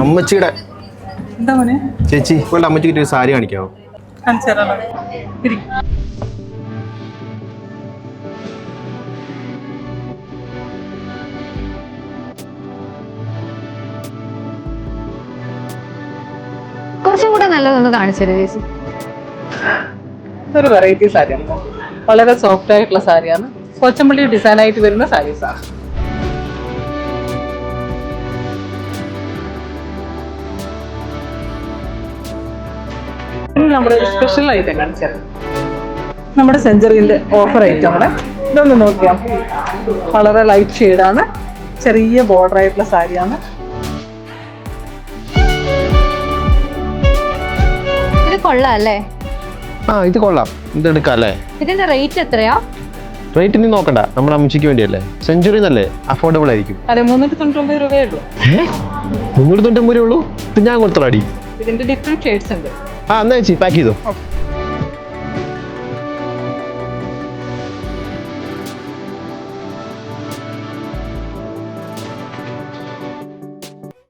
അമ്മച്ചിയുടെ ചേച്ചി ഇവളുടെ അമ്മച്ചിക്ക് ഒരു സാരി കാണിക്കാവോ? കുറച്ചും കൂടെ നല്ലതൊന്ന് കാണിച്ചു തരുമോ ചേച്ചി? ഇതൊരു വെറൈറ്റി സാരിയാണ്, വളരെ സോഫ്റ്റ് ആയിട്ടുള്ള സാരിയാണ്, കൊച്ചമ്പള്ളി ഡിസൈൻ ആയിട്ട് വരുന്ന സാരീസാണ്. നമ്മുടെ സ്പെഷ്യൽ ഐറ്റം കാണിച്ചത് നമ്മുടെ സെഞ്ചുറിന്റെ ഓഫർ ഐറ്റം കൂടെ ഇതൊന്ന് നോക്കിയാൽ വളരെ ലൈറ്റ് ഷെയ്ഡാണ്, ചെറിയ ബോർഡർ ആയിട്ടുള്ള സാരിയാണ്. ഇത് കൊള്ളാം അല്ലേ? ആ ഇത് കൊള്ളാം, ഇത് എടുക്കാം അല്ലേ? ഇതിന്റെ റേറ്റ് എത്രയാ? റേറ്റ് ഇനി നോക്കണ്ട, നമ്മുടെ അമ്മച്ചിക്ക് വേണ്ടിയല്ലേ, സെഞ്ചുറി നല്ലേ, അഫോർഡബിൾ ആയിരിക്കും. അതെ, 399 രൂപയേ ഉള്ളൂ. 399 രൂപയേ ഉള്ളൂ? ഇത് ഞാൻ കൊടുത്തടാടി. ഇതിന്റെ ഡിഫറെന്റ് ഷെയ്ഡ്സ് ഉണ്ട്. ആ എന്നാ ചേച്ചി പാക്ക് ചെയ്തോ.